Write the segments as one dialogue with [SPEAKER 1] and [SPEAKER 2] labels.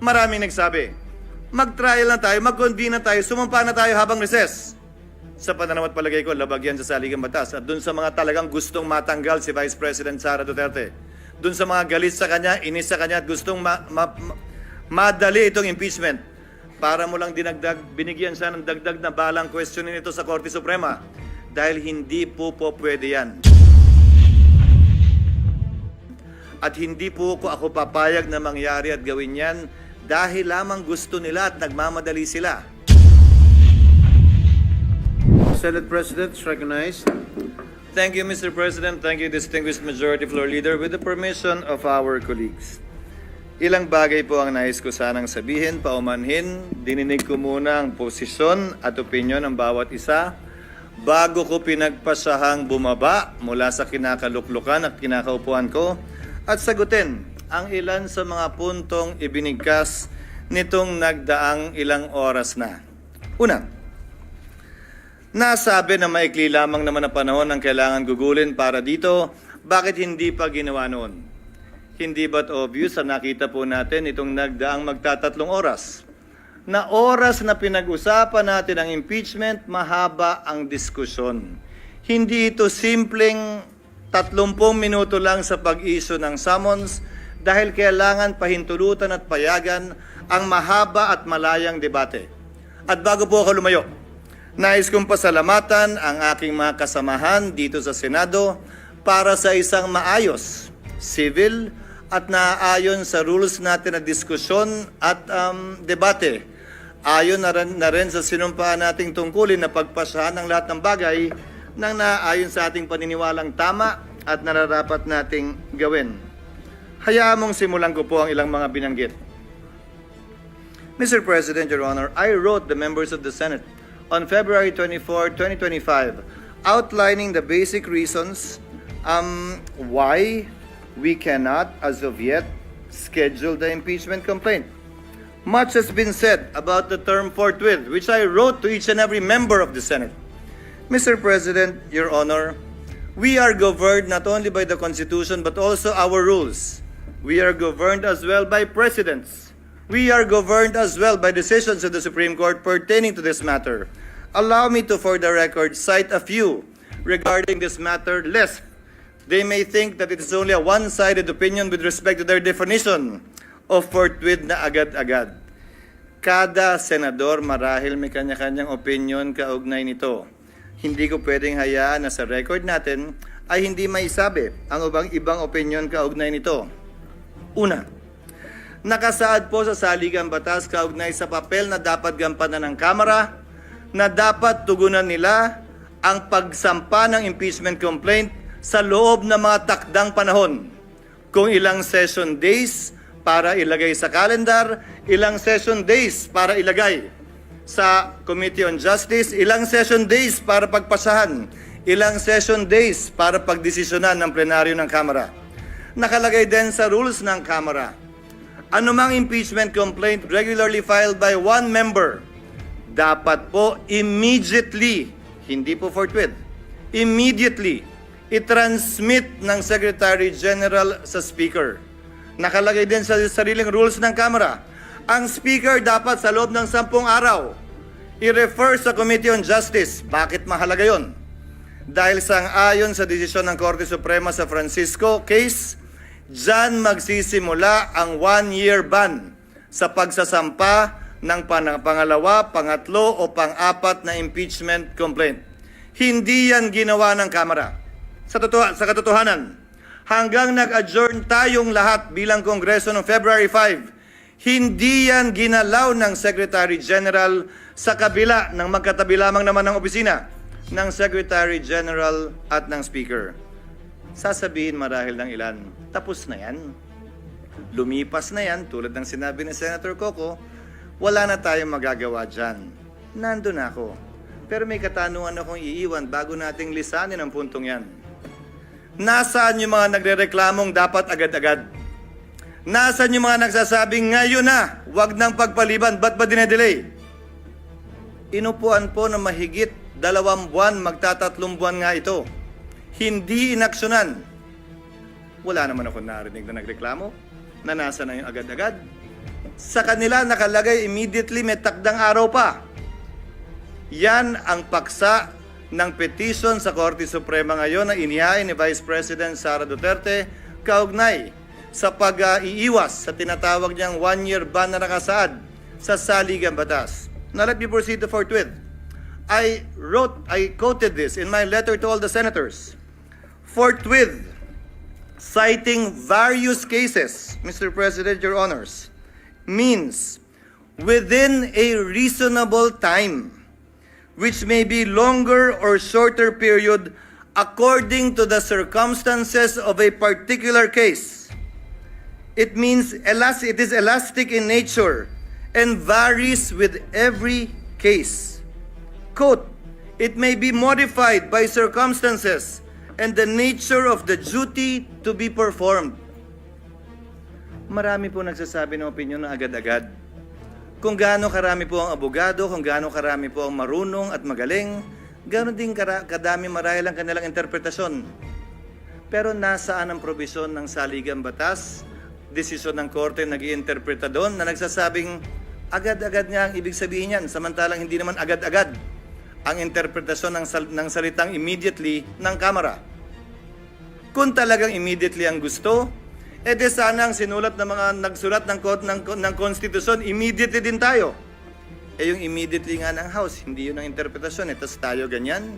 [SPEAKER 1] Maraming nagsabi, mag-trial na tayo, mag-convene na tayo, sumampa na tayo habang recess. Sa pananaw at palagay ko, labag yan sa saligang batas. At dun sa mga talagang gustong matanggal si Vice President Sara Duterte, dun sa mga galit sa kanya, inis sa kanya at gustong madali itong impeachment, para mo lang dinagdag, binigyan siya ng dagdag na balang questionin ito sa Korte Suprema. Dahil hindi po pwede yan. At hindi po ako papayag na mangyari at gawin yan dahil lamang gusto nila at nagmamadali sila.
[SPEAKER 2] Senate President is recognized.
[SPEAKER 1] Thank you, Mr. President. Thank you, distinguished Majority Floor Leader. With the permission of our colleagues, ilang bagay po ang nais ko sanang sabihin, paumanhin. Dininig ko muna ang posisyon at opinyon ng bawat isa bago ko pinagpasahang bumaba mula sa kinakaluklukan at kinakaupuan ko at sagutin ang ilan sa mga puntong ibinigkas nitong nagdaang ilang oras na. Una, nasabi na maikli lamang naman ang panahon ang kailangan gugulin para dito, bakit hindi pa ginawa noon? Hindi ba't obvious na nakita po natin itong nagdaang magtatatlong oras? Na oras na pinag-usapan natin ang impeachment, mahaba ang diskusyon. Hindi ito simpleng 30 minuto lang sa pag-issue ng summons dahil kailangan pahintulutan at payagan ang mahaba at malayang debate. At bago po ako lumayo, nais kong pasalamatan ang aking mga kasamahan dito sa Senado para sa isang maayos, civil at naaayon sa rules natin na diskusyon at debate. Ayon na rin sa sinumpaan nating tungkulin na pagpasahan ng lahat ng bagay nang naaayon sa ating paniniwalang tama at nararapat nating gawin. Hayaan mong simulan ko po ang ilang mga binanggit. Mr. President, Your Honor, I wrote the members of the Senate on February 24, 2025, outlining the basic reasons why we cannot, as of yet, schedule the impeachment complaint. Much has been said about the term forthwith, which I wrote to each and every member of the Senate. Mr. President, Your Honor, we are governed not only by the Constitution but also our rules. We are governed as well by precedents. We are governed as well by decisions of the Supreme Court pertaining to this matter. Allow me to, for the record, cite a few regarding this matter, lest they may think that it is only a one-sided opinion with respect to their definition of forthwith na agad-agad. Kada senador marahil may kanya-kanyang opinion kaugnay nito. Hindi ko pwedeng hayaan na sa record natin ay hindi maisabi ang ibang opinion kaugnay nito. Una, nakasaad po sa saligang batas kaugnay sa papel na dapat gampanan ng Kamara na dapat tugunan nila ang pagsampa ng impeachment complaint sa loob ng mga takdang panahon. Kung ilang session days para ilagay sa calendar, ilang session days para ilagay sa Committee on Justice, ilang session days para pagpasahan, ilang session days para pagdesisyonan ng plenaryo ng Kamara. Nakalagay din sa rules ng Kamara, anumang impeachment complaint regularly filed by one member, dapat po immediately, hindi po forthwith, immediately, i-transmit ng Secretary General sa Speaker. Nakalagay din sa sariling rules ng Kamara, ang Speaker dapat sa loob ng 10 araw i-refer sa Committee on Justice. Bakit mahalaga yon? Dahil sang-ayon sa desisyon ng Korte Suprema sa Francisco case, dyan magsisimula ang 1-year ban sa pagsasampa ng pangalawa, pangatlo o pang-apat na impeachment complaint. Hindi yan ginawa ng Kamara. Sa katotohanan, hanggang nag-adjourn tayong lahat bilang Kongreso noong February 5, hindi yan ginalaw ng Secretary General sa kabila ng magkatabi lamang naman ng opisina ng Secretary General at ng Speaker. Sasabihin marahil ng ilan, tapos na yan. Lumipas na yan, tulad ng sinabi ni Senator Coco, wala na tayong magagawa dyan. Nandun ako. Pero may katanungan akong iiwan bago nating lisanin ang puntong yan. Nasaan yung mga nagrereklamong dapat agad-agad? Nasaan yung mga nagsasabing ngayon na, wag nang pagpaliban, ba't ba dinedelay? Inupuan po na mahigit 2 buwan, magtatatlong buwan nga ito. Hindi inaksyonan. Wala naman ako narinig na nagreklamo na nasa na yung agad-agad. Sa kanila nakalagay immediately, may takdang araw pa. Yan ang paksa ng petition sa Korte Suprema ngayon na inihain ni Vice President Sara Duterte kaugnay sa pag-iiwas sa tinatawag niyang one-year ban na nakasaad sa saligang batas. Now let me proceed to forthwith. I quoted this in my letter to all the senators. Forthwith, citing various cases, Mr. President, Your Honors, means within a reasonable time, which may be longer or shorter period according to the circumstances of a particular case. It means it is elastic in nature and varies with every case. Quote, it may be modified by circumstances and the nature of the duty to be performed. Marami po nagsasabi ng opinion na agad-agad. Kung gaano karami po ang abogado, kung gaano karami po ang marunong at magaling, gaano din kadami marahil ang kanilang interpretasyon. Pero nasaan ang probisyon ng saligang batas, desisyon ng korte nag-iinterpreta doon na nagsasabing agad-agad nga ang ibig sabihin yan, samantalang hindi naman agad-agad ang interpretasyon ng salitang immediately ng Kamara. Kung talagang immediately ang gusto, de sana ang sinulat ng mga nagsulat ng konstitusyon, immediately din tayo. Yung immediately nga ng House, hindi yun ang interpretasyon, tapos tayo ganyan.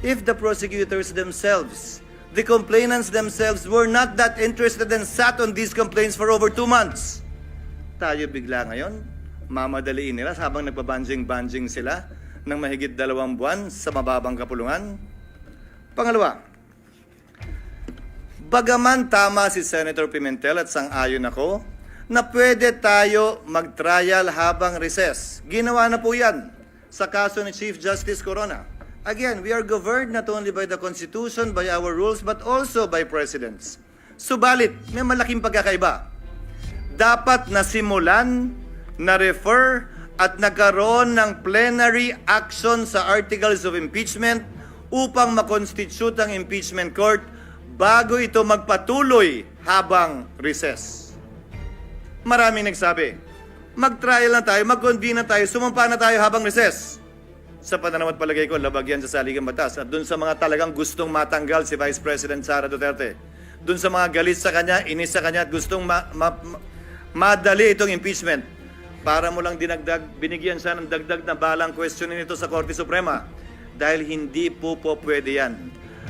[SPEAKER 1] If the prosecutors themselves, the complainants themselves were not that interested and sat on these complaints for over 2 months, tayo bigla ngayon, mamadaliin nila habang nagpabanjing-banjing sila ng mahigit 2 buwan sa mababang kapulungan. Pangalawa, bagaman tama si Senator Pimentel at sang-ayon ako na pwede tayo mag-trial habang recess. Ginawa na po yan sa kaso ni Chief Justice Corona. Again, we are governed not only by the Constitution, by our rules, but also by precedents. Subalit, may malaking pagkakaiba. Dapat nasimulan, na-refer, at nagkaroon ng plenary action sa articles of impeachment upang makonstitute ang impeachment court bago ito magpatuloy habang recess. Maraming nagsabi, mag-trial na tayo, mag-convene na tayo, sumampa na tayo habang recess. Sa pananaw at palagay ko, labag yan sa saligang batas. At dun sa mga talagang gustong matanggal si Vice President Sara Duterte, dun sa mga galit sa kanya, inis sa kanya at gustong madali itong impeachment, para mo lang binigyan siya ng dagdag na balang questionin ito sa Korte Suprema. Dahil hindi po pwede yan.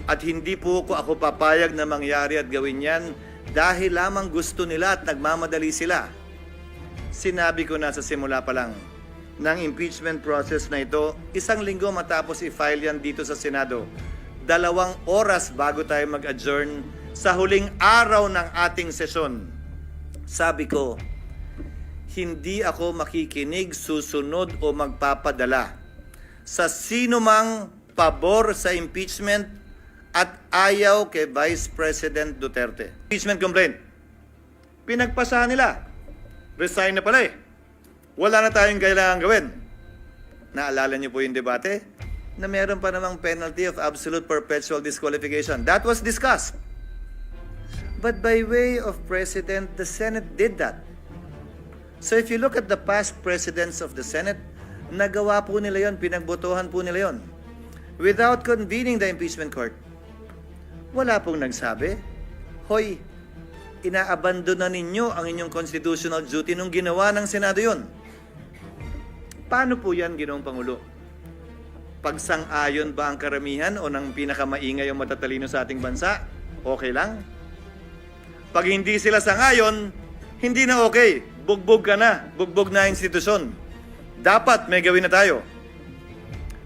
[SPEAKER 1] At hindi po ako papayag na mangyari at gawin yan dahil lamang gusto nila at nagmamadali sila. Sinabi ko na sa simula pa lang ng impeachment process na ito, 1 linggo matapos i-file yan dito sa Senado. 2 oras bago tayo mag-adjourn sa huling araw ng ating sesyon. Sabi ko, hindi ako makikinig, susunod o magpapadala sa sino mang pabor sa impeachment at ayaw kay Vice President Duterte. Impeachment complaint. Pinagpasahan nila. Resign na pala eh. Wala na tayong kailangan gawin. Naalala niyo po yung debate? Na meron pa namang penalty of absolute perpetual disqualification. That was discussed. But by way of precedent, the Senate did that. So if you look at the past presidents of the Senate, nagawa po nila yon, pinagbotohan po nila yon. Without convening the impeachment court. Wala pong nagsabi, hoy, inaabandon na ninyo ang inyong constitutional duty nung ginawa ng Senado yon. Paano po yan, Ginoong Pangulo? Pagsang-ayon ba ang karamihan o ng pinakamaingay o matatalino sa ating bansa? Okay lang? Pag hindi sila sang-ayon, hindi na okay. Bugbog ka na. Bugbog na institusyon. Dapat may gawin na tayo.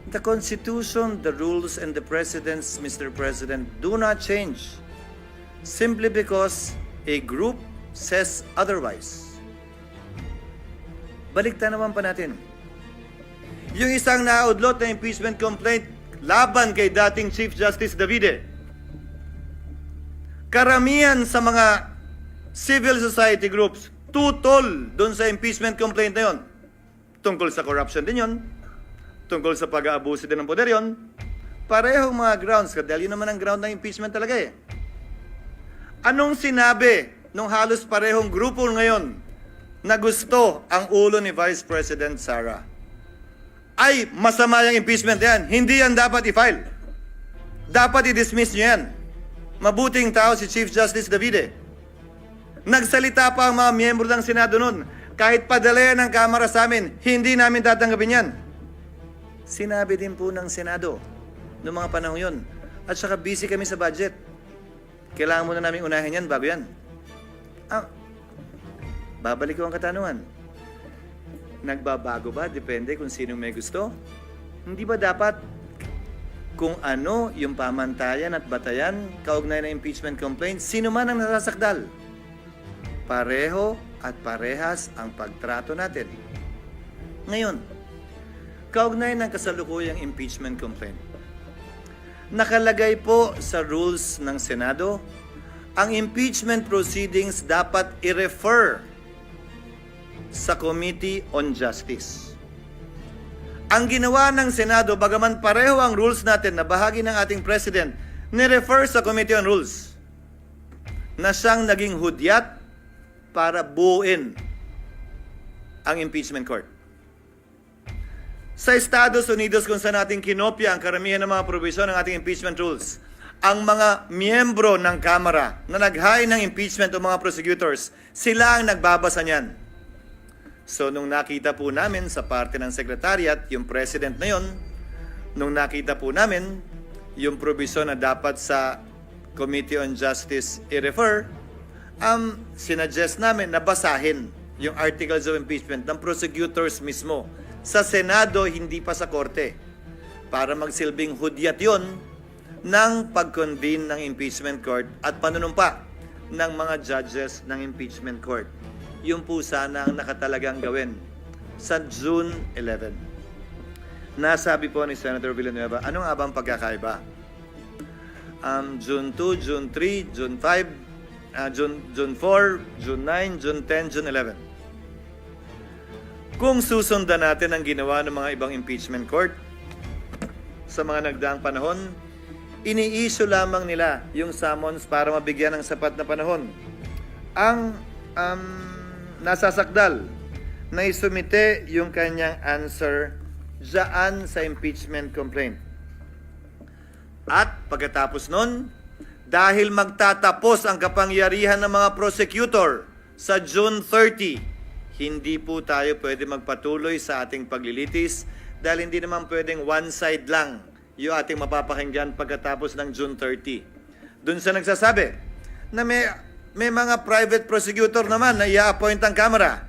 [SPEAKER 1] The Constitution, the rules, and the precedents, Mr. President, do not change simply because a group says otherwise. Baliktan naman pa natin. Yung isang naudlot na impeachment complaint laban kay dating Chief Justice Davide. Karamihan sa mga civil society groups tutol doon sa impeachment complaint na yon. Tungkol sa corruption din yon. Tungkol sa pag-aabuso din ng poder yon. Parehong mga grounds. Dahil yun naman ang ground ng impeachment talaga eh. Anong sinabi nung halos parehong grupo ngayon na gusto ang ulo ni Vice President Sara, ay masama yung impeachment yan. Hindi yan dapat i-file. Dapat i-dismiss nyo yan. Mabuting tao si Chief Justice Davide. Nagsalita pa ang mga miyembro ng Senado noon. Kahit padala yan ng Kamara sa amin, hindi namin tatanggapin yan. Sinabi din po ng Senado noong mga panahon yun. At saka busy kami sa budget. Kailangan muna namin unahin yan bago yan. Babalik ko ang katanungan. Nagbabago ba? Depende kung sino may gusto. Hindi ba dapat kung ano yung pamantayan at batayan kaugnay ng impeachment complaint, sino man ang nasasakdal? Pareho at parehas ang pagtrato natin. Ngayon, kaugnay ng kasalukuyang impeachment complaint, nakalagay po sa rules ng Senado, ang impeachment proceedings dapat i-refer sa Committee on Justice. Ang ginawa ng Senado, bagaman pareho ang rules natin na bahagi ng ating President, ni-refer sa Committee on Rules na siyang naging hudyat para buuin ang impeachment court. Sa Estados Unidos, kung saan natin kinopya ang karamihan ng mga provision ng ating impeachment rules, ang mga miyembro ng Kamara na nag-hire ng impeachment o mga prosecutors, sila ang nagbabasa niyan. So, nung nakita po namin sa parte ng Secretariat, yung President na yon, nung nakita po namin yung provision na dapat sa Committee on Justice i-refer, sinuggest namin na basahin yung articles of impeachment ng prosecutors mismo. Sa Senado, hindi pa sa Korte. Para magsilbing hudyat yon ng pag-convene ng impeachment court at panunumpa ng mga judges ng impeachment court. Yung po sana ang nakatalagang gawin sa June 11. Nasabi po ni Senator Villanueva, ano nga ba ang pagkakaiba? June 2, June 3, June 5, June 4, June 9, June 10, June 11. Kung susundan natin ang ginawa ng mga ibang impeachment court sa mga nagdaang panahon, ini-issue lamang nila yung summons para mabigyan ng sapat na panahon. Ang nasasakdal na isumite yung kanyang answer dyan sa impeachment complaint. At pagkatapos nun, dahil magtatapos ang kapangyarihan ng mga prosecutor sa June 30, hindi po tayo pwede magpatuloy sa ating paglilitis dahil hindi naman pwedeng one side lang yung ating mapapakinggan pagkatapos ng June 30. Doon sa nagsasabi na may mga private prosecutor naman na i-appoint ang Kamara.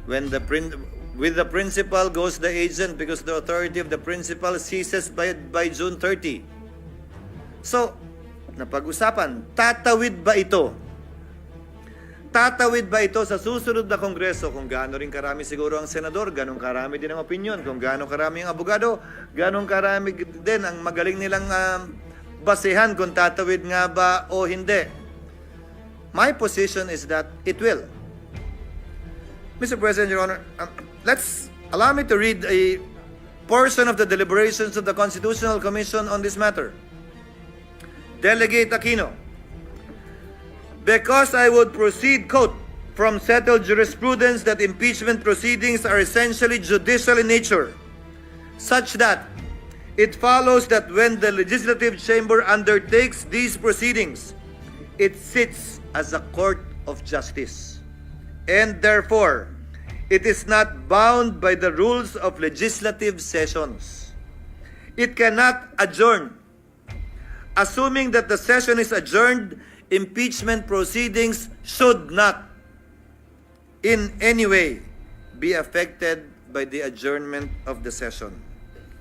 [SPEAKER 1] With the principal goes the agent because the authority of the principal ceases by June 30. So, napag-usapan, tatawid ba ito? Tatawid ba ito sa susunod na Kongreso? Kung gaano rin karami siguro ang senador, ganong karami din ang opinion. Kung gaano karami ang abogado, ganong karami din ang magaling nilang basehan kung tatawid nga ba o hindi. My position is that it will. Mr. President, Your Honor, allow me to read a portion of the deliberations of the Constitutional Commission on this matter. Delegate Aquino, because I would proceed, quote, from settled jurisprudence that impeachment proceedings are essentially judicial in nature, such that it follows that when the legislative chamber undertakes these proceedings, it sits as a court of justice, and therefore, it is not bound by the rules of legislative sessions. It cannot adjourn. Assuming that the session is adjourned, impeachment proceedings should not in any way be affected by the adjournment of the session.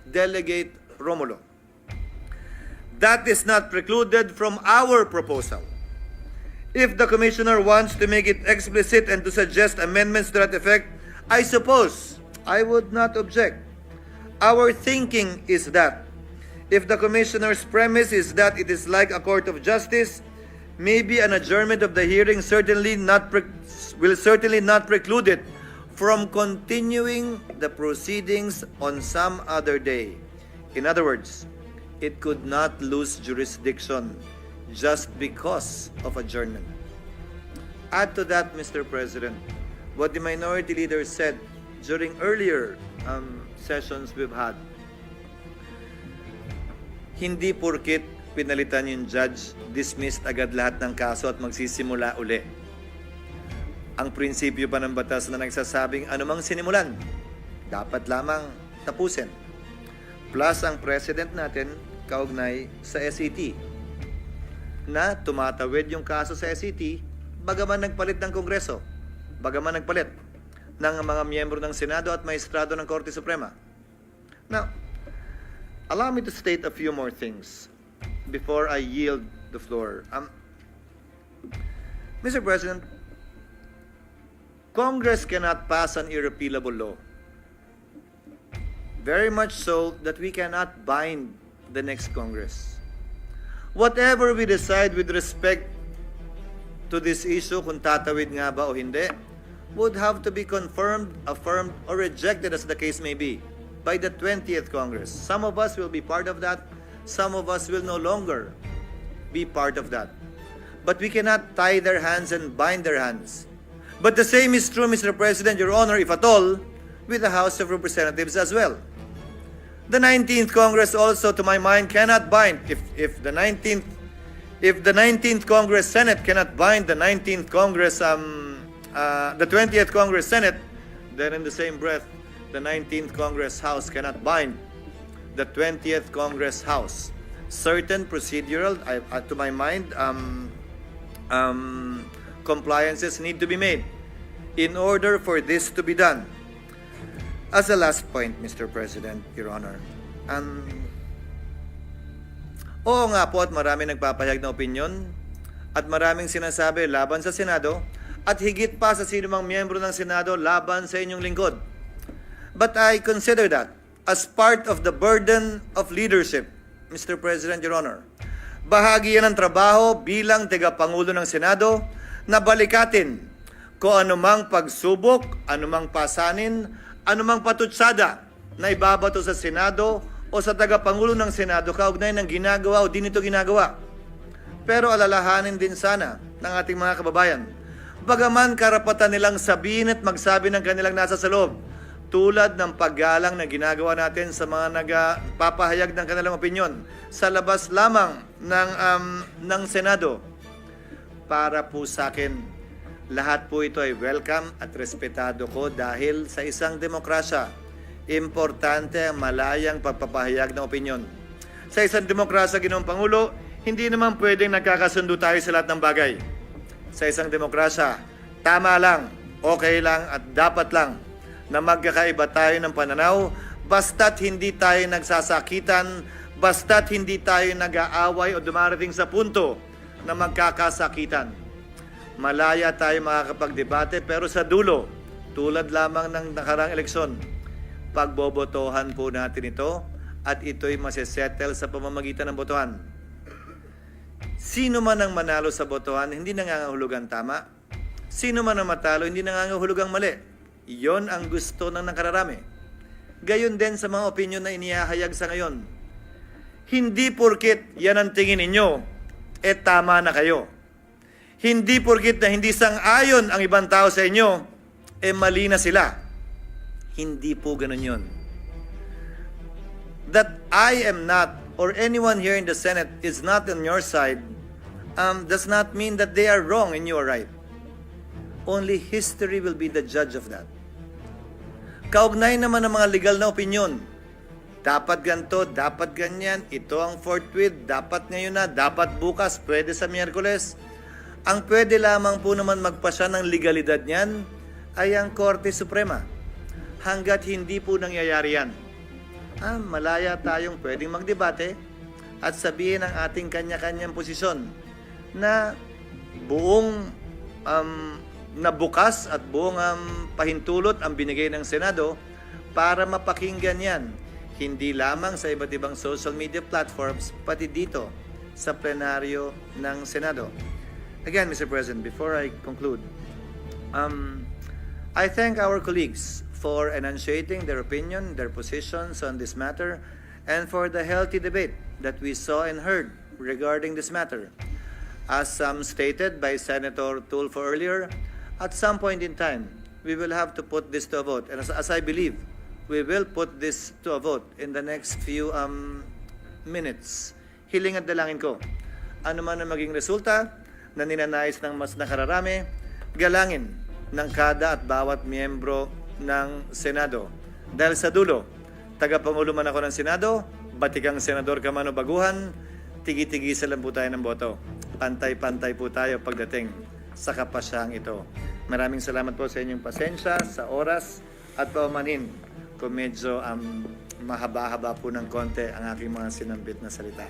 [SPEAKER 1] Delegate Romulo. That is not precluded from our proposal. If the Commissioner wants to make it explicit and to suggest amendments to that effect, I suppose I would not object. Our thinking is that if the Commissioner's premise is that it is like a court of justice, maybe an adjournment of the hearing will certainly not preclude it from continuing the proceedings on some other day. In other words, it could not lose jurisdiction just because of adjournment. Add to that, Mr. President, what the minority leader said during earlier sessions we've had. Hindi porkit pinalitan yung judge, dismissed agad lahat ng kaso at magsisimula uli. Ang prinsipyo pa ng batas na nagsasabing anumang sinimulan, dapat lamang tapusin. Plus ang president natin kaugnay sa SET na tumatawid yung kaso sa SET bagaman nagpalit ng Kongreso, bagaman nagpalit ng mga miyembro ng Senado at maestrado ng Korte Suprema. Now, allow me to state a few more things before I yield the floor. Mr. President, Congress cannot pass an irrepealable law. Very much so that we cannot bind the next Congress. Whatever we decide with respect to this issue, kung tatawid nga ba o hindi, would have to be confirmed, affirmed, or rejected as the case may be by the 20th Congress. Some of us will be part of that. Some of us will no longer be part of that. But we cannot tie their hands and bind their hands. But the same is true, Mr. President, Your Honor, if at all, with the House of Representatives as well. The 19th Congress also, to my mind, cannot bind. If the 19th Congress Senate cannot bind the 19th Congress, the 20th Congress Senate, then in the same breath, the 19th Congress House cannot bind the 20th Congress House. Certain procedural, to my mind, compliances need to be made in order for this to be done. As a last point, Mr. President, Your Honor, oo nga po at marami nagpapahayag na opinyon at maraming sinasabi laban sa Senado at higit pa sa sinumang miyembro ng Senado laban sa inyong lingkod. But I consider that as part of the burden of leadership, Mr. President, Your Honor. Bahagi yan ng trabaho bilang tagapangulo ng Senado na balikatin kung anumang pagsubok, anumang pasanin, anumang patutsada na ibabato sa Senado o sa tagapangulo ng Senado kaugnay ng ginagawa o di nito ginagawa. Pero alalahanin din sana ng ating mga kababayan, bagaman karapatan nilang sabihin at magsabi ng kanilang nasa sa loob, tulad ng paggalang na ginagawa natin sa mga nagpapahayag ng kanilang opinyon sa labas lamang ng Senado. Para po sa akin, lahat po ito ay welcome at respetado ko dahil sa isang demokrasya, importante ang malayang pagpapahayag ng opinyon. Sa isang demokrasya, Ginoong Pangulo, hindi naman pwedeng nagkakasundo tayo sa lahat ng bagay. Sa isang demokrasya, tama lang, okay lang at dapat lang na magkakaiba tayo ng pananaw basta't hindi tayo nagsasakitan, basta't hindi tayo nag-aaway o dumarating sa punto na magkakasakitan. Malaya tayo makakapagdebate pero sa dulo, tulad lamang ng nakarang eleksyon, pagbobotohan po natin ito at ito'y masisettle sa pamamagitan ng botohan. Sino man ang manalo sa botohan, hindi nangangahulugang tama. Sino man ang matalo, hindi nangangahulugang mali. Iyon ang gusto ng nakararami. Gayon din sa mga opinyon na inihahayag sa ngayon. Hindi porkit yan ang tingin ninyo, tama na kayo. Hindi porkit na hindi sang-ayon ang ibang tao sa inyo, mali na sila. Hindi po ganun yun. That I am not, or anyone here in the Senate is not on your side, does not mean that they are wrong and you are right. Only history will be the judge of that. Kaugnay naman ng mga legal na opinyon. Dapat ganito, dapat ganyan, ito ang forthwith, dapat ngayon na, dapat bukas, pwede sa Miyerkules. Ang pwede lamang po naman magpasya ng legalidad niyan ay ang Korte Suprema. Hanggat hindi po nangyayari yan, malaya tayong pwedeng magdebate at sabihin ang ating kanya-kanyang posisyon na buong na bukas at buong pahintulot ang binigay ng Senado para mapakinggan yan. Hindi lamang sa iba't ibang social media platforms, pati dito sa plenaryo ng Senado. Again, Mr. President, before I conclude, I thank our colleagues for enunciating their opinion, their positions on this matter, and for the healthy debate that we saw and heard regarding this matter. As stated by Senator Tulfo earlier, at some point in time, we will have to put this to a vote. And as I believe, we will put this to a vote in the next few minutes. Hiling at dalangin ko. Ano man ang maging resulta na ninanais ng mas nakararami, galangin ng kada at bawat miyembro ng Senado. Dahil sa dulo, tagapangulo man ako ng Senado, batikang senador ka man o baguhan, tigi-tigisan lang po tayo ng boto. Pantay-pantay po tayo pagdating sa kapasyang ito. Maraming salamat po sa inyong pasensya, sa oras at paumanhin kung medyo mahaba-haba po ng konti ang aking mga sinambit na salita.